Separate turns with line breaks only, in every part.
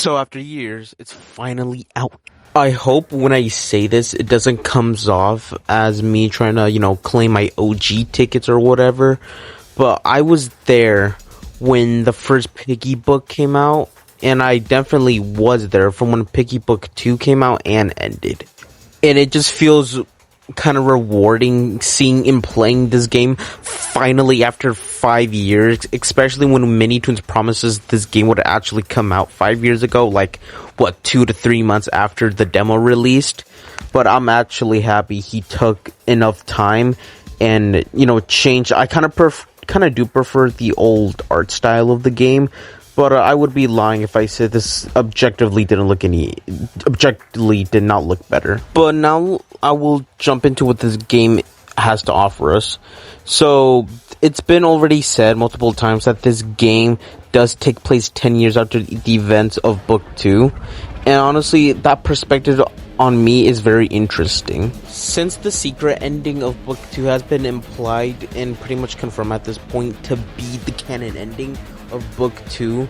So after years, it's finally out. I hope when I say this, it doesn't comes off as me trying to, claim my OG tickets or whatever. But I was there when the first Piggy book came out, and I definitely was there from when Piggy book 2 came out and ended. And it just feels kind of rewarding seeing him playing this game finally after 5 years, especially when Mini Toons promises this game would actually come out 5 years ago, 2 to 3 months after the demo released. But I'm actually happy he took enough time and changed. I kind of do prefer the old art style of the game, but I would be lying if I said this objectively did not look better. But now I will jump into what this game has to offer us. So it's been already said multiple times that this game does take place 10 years after the events of Book 2. And honestly, that perspective on me is very interesting. Since the secret ending of Book 2 has been implied and pretty much confirmed at this point to be the canon ending of Book 2,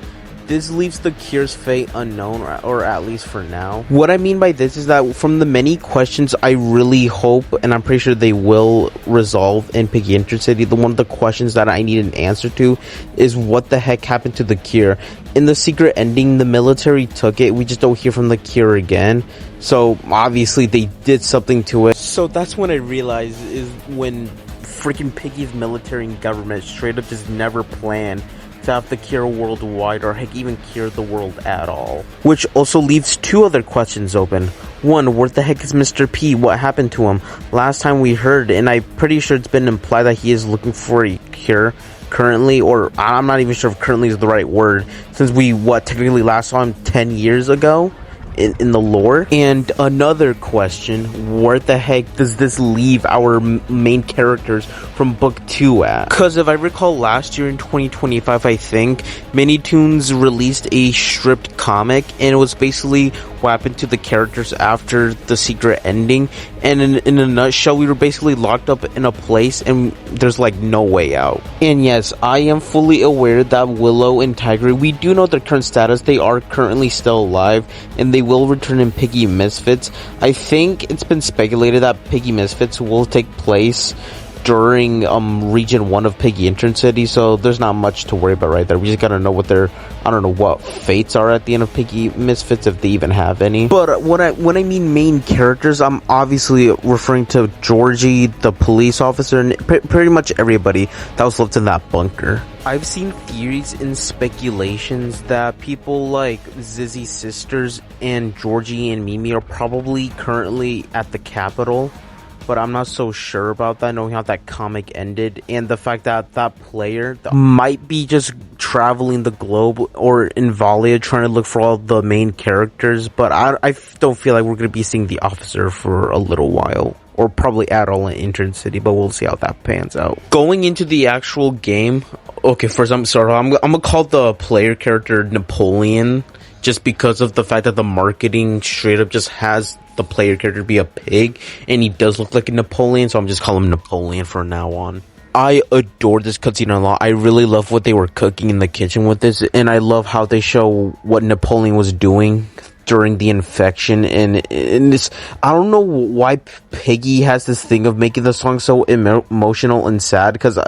this leaves the Cure's fate unknown, or at least for now. What I mean by this is that from the many questions I really hope, and I'm pretty sure they will resolve in Piggy Intercity, one of the questions that I need an answer to is what the heck happened to the Cure. In the secret ending, the military took it. We just don't hear from the Cure again. So obviously they did something to it. So that's when I realized is when freaking Piggy's military and government straight up just never planned to have the Cure worldwide, or heck even cure the world at all. Which also leaves two other questions open. One, where the heck is Mr. P? What happened to him? Last time we heard, and I'm pretty sure it's been implied that he is looking for a cure currently, or I'm not even sure if currently is the right word, since we technically last saw him 10 years ago in the lore. And another question, where the heck does this leave our main characters from Book 2 at? Because if I recall, last year in 2025, I think, Mini Toons released a stripped comic, and it was basically what happened to the characters after the secret ending. And in a nutshell, we were basically locked up in a place, and there's no way out. And yes, I am fully aware that Willow and Tiger, we do know their current status. They are currently still alive, and they will return in Piggy Misfits. I think it's been speculated that Piggy Misfits will take place during region 1 of Piggy Intercity, so there's not much to worry about right there. We just gotta know what their, I don't know what fates are at the end of Piggy Misfits, if they even have any. But when I mean main characters, I'm obviously referring to Georgie, the police officer, and pretty much everybody that was left in that bunker. I've seen theories and speculations that people like Zizzy's sisters and Georgie and Mimi are probably currently at the Capitol, but I'm not so sure about that, knowing how that comic ended, and the fact that that player might be just traveling the globe or in Valia trying to look for all the main characters. But I don't feel like we're going to be seeing the officer for a little while, or probably at all in Intercity, but we'll see how that pans out. Going into the actual game, okay, first I'm gonna call the player character Napoleon, just because of the fact that the marketing straight up just has the player character be a pig, and he does look like a Napoleon, so I'm just calling him Napoleon from now on. I adore this cutscene a lot. I really love what they were cooking in the kitchen with this, and I love how they show what Napoleon was doing during the infection, and this, I don't know why Piggy has this thing of making the song so emotional and sad, because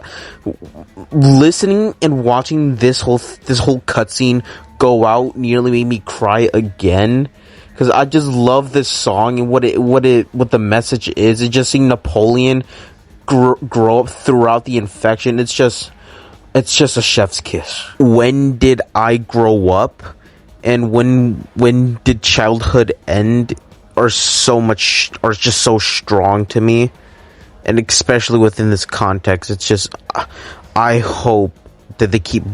listening and watching this whole cutscene go out nearly made me cry again, because I just love this song and what the message is. It's just seeing Napoleon grow up throughout the infection. It's just a chef's kiss. When did I grow up? And when did childhood end? Are just so strong to me, and especially within this context, it's just, I hope that they keep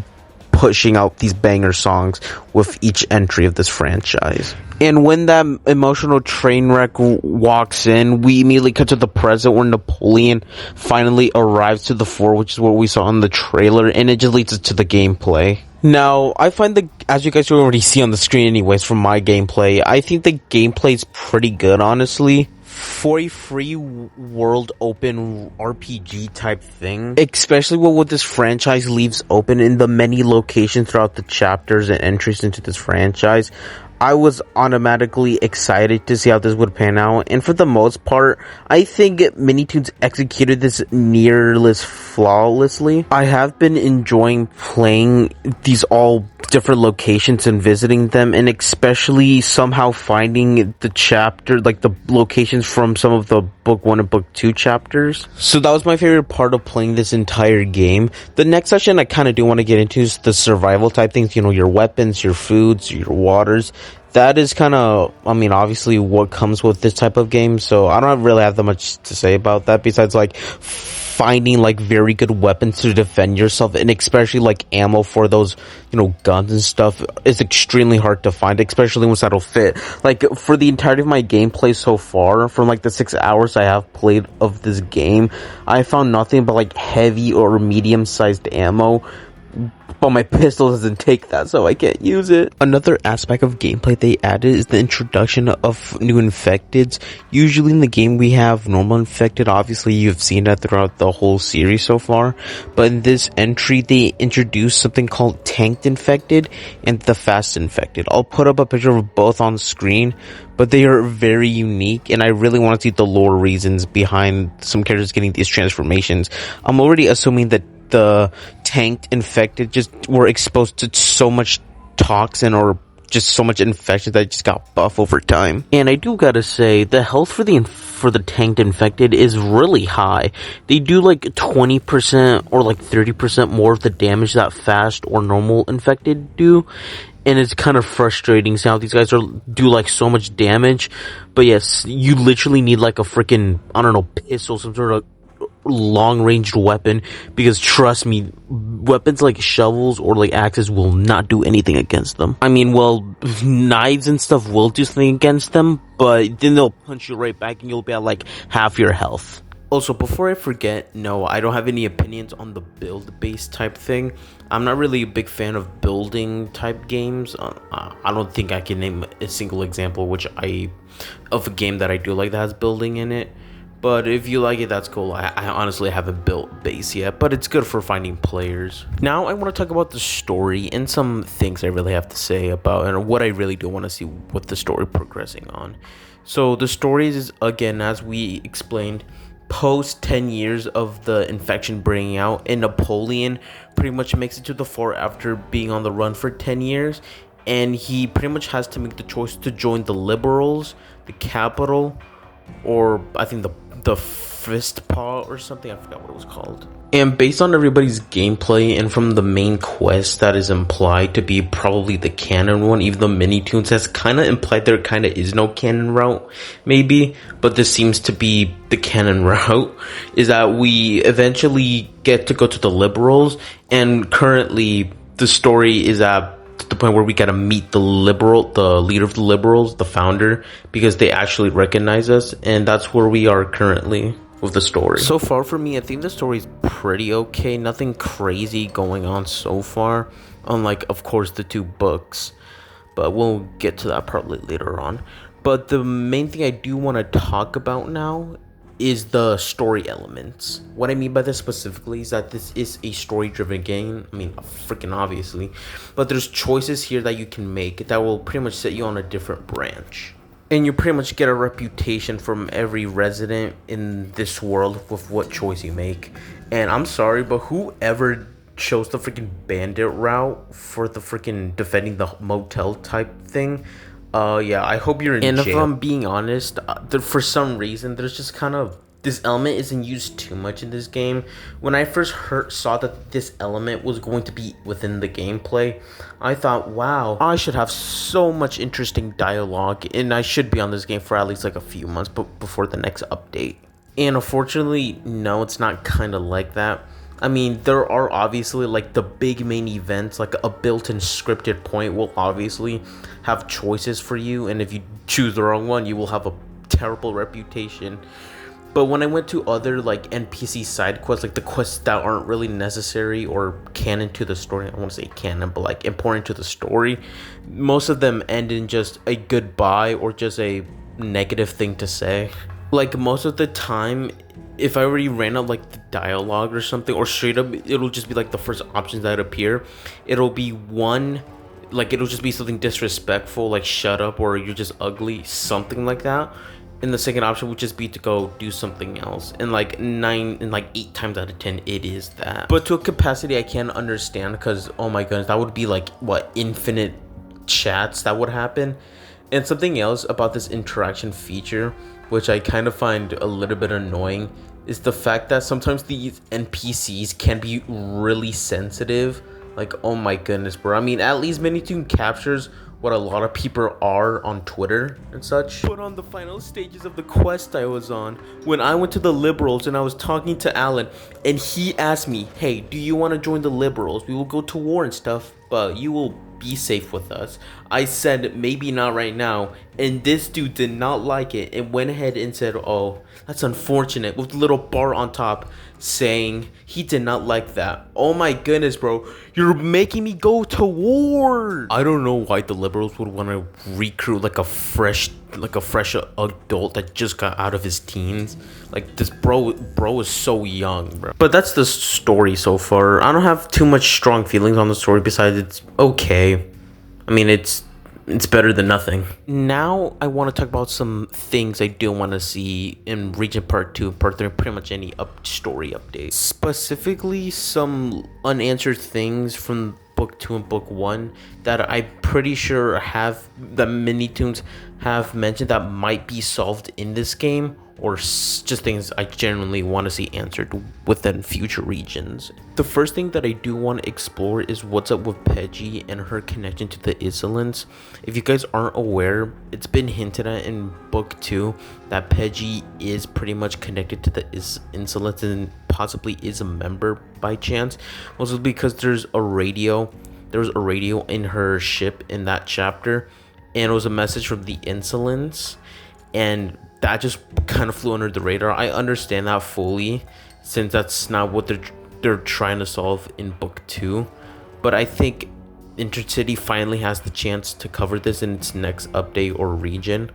pushing out these banger songs with each entry of this franchise. And when that emotional train wreck walks in, we immediately cut to the present where Napoleon finally arrives to the fort, which is what we saw in the trailer, and it just leads us to the gameplay. Now, I find as you guys already see on the screen anyways from my gameplay, I think the gameplay is pretty good, honestly. for a free world open RPG type thing, especially what this franchise leaves open in the many locations throughout the chapters and entries into this franchise, I was automatically excited to see how this would pan out, and for the most part, I think Minitoons executed this nearly flawlessly. I have been enjoying playing these all different locations and visiting them, and especially somehow finding the chapter, like the locations from some of the book 1 and book 2 chapters. So that was my favorite part of playing this entire game. The next section I kind of do want to get into is the survival type things, your weapons, your foods, your waters. That is kind of, obviously what comes with this type of game, so I don't really have that much to say about that, besides, finding, very good weapons to defend yourself, and especially, ammo for those, guns and stuff is extremely hard to find, especially ones that'll fit. For the entirety of my gameplay so far, from, the 6 hours I have played of this game, I found nothing but, heavy or medium-sized ammo. But my pistol doesn't take that, so I can't use it. Another aspect of gameplay they added is the introduction of new infecteds. Usually in the game we have normal infected. Obviously you've seen that throughout the whole series so far. But in this entry they introduced something called tanked infected and the fast infected. I'll put up a picture of both on screen, but they are very unique, and I really want to see the lore reasons behind some characters getting these transformations. I'm already assuming that the tanked infected just were exposed to so much toxin or just so much infection that just got buff over time. And I do gotta say, the health for the tanked infected is really high. They do 20% or 30% more of the damage that fast or normal infected do. And it's kind of frustrating seeing how these guys do so much damage. But yes, you literally need a freaking, pistol, some sort of long-ranged weapon, because trust me, weapons like shovels or axes will not do anything against them. Knives and stuff will do something against them, but then they'll punch you right back and you'll be at half your health. Also, before I forget, no, I don't have any opinions on the build-based type thing. I'm not really a big fan of building type games. I don't think I can name a single example of a game that I do like that has building in it. But if you like it, that's cool. I honestly haven't built base yet, but it's good for finding players. Now I want to talk about the story and some things I really have to say about, and what I really do want to see with the story progressing on. So the story is, again, as we explained, post 10 years of the infection breaking out, and Napoleon pretty much makes it to the fort after being on the run for 10 years, and he pretty much has to make the choice to join the liberals, the capital, or I think the fist paw or something. I forgot what it was called. And based on everybody's gameplay and from the main quest that is implied to be probably the canon one, even though Minitoons has kind of implied there kind of is no canon route, maybe, but this seems to be the canon route, is that we eventually get to go to the liberals, and currently the story is at the point where we gotta meet the leader of the liberals, the founder, because they actually recognize us, and that's where we are currently with the story. So far for me, I think the story's pretty okay. Nothing crazy going on so far, unlike, of course, the 2 books, but we'll get to that probably later on. But the main thing I do want to talk about now is the story elements. What I mean by this specifically is that this is a story-driven game. Freaking obviously. But there's choices here that you can make that will pretty much set you on a different branch. And you pretty much get a reputation from every resident in this world with what choice you make. And I'm sorry, but whoever chose the freaking bandit route for the freaking defending the motel type thing, I hope you're in jail. And if I'm being honest, for some reason, there's just kind of, this element isn't used too much in this game. When I first saw that this element was going to be within the gameplay, I thought, wow, I should have so much interesting dialogue, and I should be on this game for at least a few months before the next update. And unfortunately, no, it's not kind of like that. There are obviously the big main events, a built-in scripted point will obviously have choices for you, and if you choose the wrong one, you will have a terrible reputation. But when I went to other NPC side quests, the quests that aren't really necessary or canon to the story, I don't want to say canon, but important to the story, most of them end in just a goodbye or just a negative thing to say. Like most of the time, if I already ran out like the dialogue or something, or straight up it'll just be like the first options that appear, it'll be one, like it'll just be something disrespectful, like shut up or you're just ugly, something like that. And the second option would just be to go do something else, and like 8 times out of 10 it is that. But to a capacity I can understand, because oh my goodness, that would be like what, infinite chats that would happen. And something else about this interaction feature, which I kind of find a little bit annoying, is the fact that sometimes these NPCs can be really sensitive. Like, oh my goodness, bro. I mean, at least Minitoon captures what a lot of people are on Twitter and such. But on the final stages of the quest I was on, when I went to the Liberals and I was talking to Alan, and he asked me, hey, do you want to join the Liberals? We will go to war and stuff, but you will be safe with us. I said maybe not right now, and this dude did not like it and went ahead and said, oh, that's unfortunate, with a little bar on top saying he did not like that. Oh my goodness, bro, you're making me go to war. I don't know why the Liberals would want to recruit like a fresh adult that just got out of his teens. Like, this bro is so young, bro. But that's the story so far. I don't have too much strong feelings on the story besides it's okay. I mean, it's better than nothing. Now I want to talk about some things I do want to see in Region Part 2, Part 3, pretty much any story update. Specifically, some unanswered things from Book 2 and Book 1 that I'm pretty sure that Minitoons have mentioned that might be solved in this game, or just things I genuinely want to see answered within future regions. The first thing that I do want to explore is what's up with Piggy and her connection to the Isolants. If you guys aren't aware, it's been hinted at in Book 2 that Piggy is pretty much connected to the Isolants and possibly is a member by chance. Also because there's a radio in her ship in that chapter, and it was a message from the Insolents, and that just kind of flew under the radar. I understand that fully, since that's not what they're trying to solve in Book 2. But I think Intercity finally has the chance to cover this in its next update or region.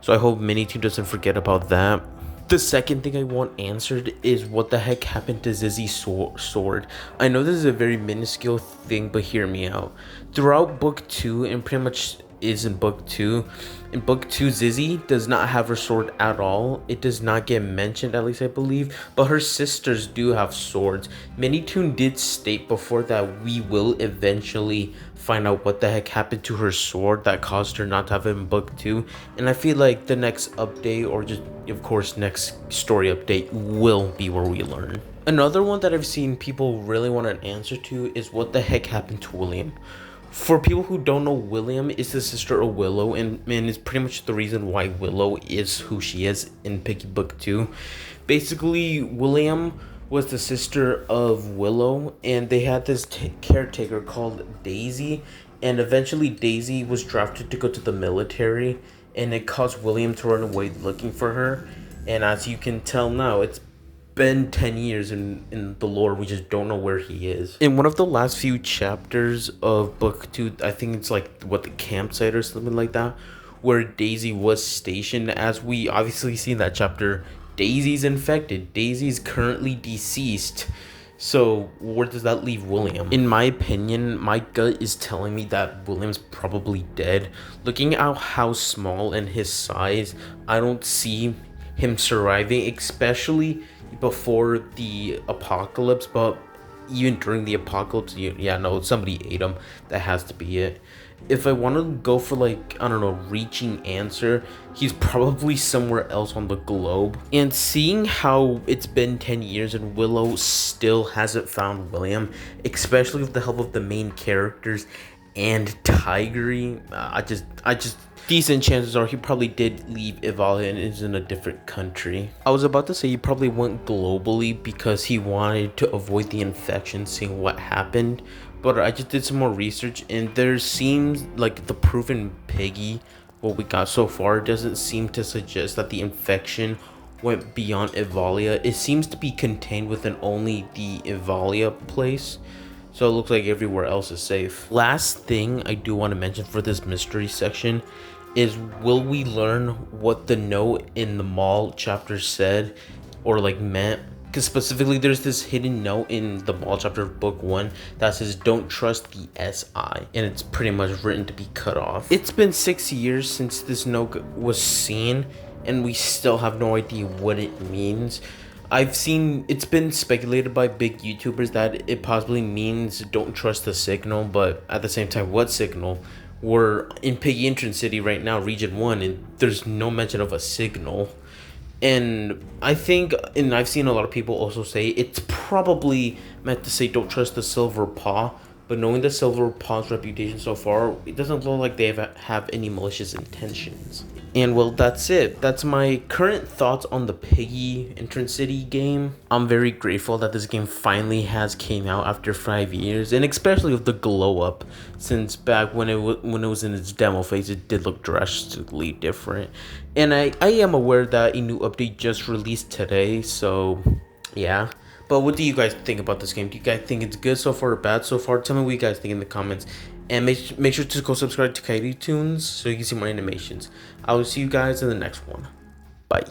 So I hope Minitoon doesn't forget about that. The second thing I want answered is what the heck happened to Zizzy's sword. I know this is a very minuscule thing, but hear me out. Throughout Book 2, and pretty much is in Book 2, Zizzy does not have her sword at all. It does not get mentioned, at least I believe, but her sisters do have swords. Minitoon did state before that we will eventually find out what the heck happened to her sword that caused her not to have it in Book 2, and I feel like the next update, or just of course next story update, will be where we learn. Another one that I've seen people really want an answer to is what the heck happened to William. For people who don't know, William is the sister of Willow, and is pretty much the reason why Willow is who she is in Piggy Book 2. Basically, William was the sister of Willow, and they had this caretaker called Daisy, and eventually Daisy was drafted to go to the military, and it caused William to run away looking for her. And as you can tell now, it's been 10 years in the lore. We just don't know where he is. In one of the last few chapters of Book 2, I think it's like what, the campsite or something like that, where Daisy was stationed. As we obviously see in that chapter, Daisy's infected. Daisy's currently deceased. So where does that leave William? In my opinion, my gut is telling me that William's probably dead. Looking at how small and his size, I don't see him surviving, especially before the apocalypse. But even during the apocalypse, somebody ate him. That has to be it. If I want to go for, like, I don't know, reaching answer, he's probably somewhere else on the globe. And seeing how it's been 10 years and Willow still hasn't found William, especially with the help of the main characters and Tigray, I just decent chances are he probably did leave Ivalia and is in a different country. I was about to say he probably went globally because he wanted to avoid the infection, seeing what happened. But I just did some more research, and there seems like the proof in Piggy, what we got so far, doesn't seem to suggest that the infection went beyond Ivalia. It seems to be contained within only the Ivalia place. So it looks like everywhere else is safe. Last thing I do want to mention for this mystery section is, will we learn what the note in the mall chapter said or like meant? Because specifically there's this hidden note in the mall chapter of book 1 that says don't trust the SI, and it's pretty much written to be cut off. It's been 6 years since this note was seen, and we still have no idea what it means. I've seen it's been speculated by big YouTubers that it possibly means don't trust the signal, but at the same time, what signal? We're in Piggy Intercity right now, Region 1, and there's no mention of a signal. And I think, and I've seen a lot of people also say it's probably meant to say don't trust the Silver Paw, but knowing the Silver Paw's reputation so far, it doesn't look like they have any malicious intentions. And well, that's it. That's my current thoughts on the Piggy Intercity game. I'm very grateful that this game finally has came out after 5 years, and especially with the glow up, since back when it was in its demo phase, it did look drastically different. And I am aware that a new update just released today, so yeah. But what do you guys think about this game? Do you guys think it's good so far or bad so far? Tell me what you guys think in the comments. And make sure to go subscribe to Coyote Tunes so you can see more animations. I will see you guys in the next one. Bye.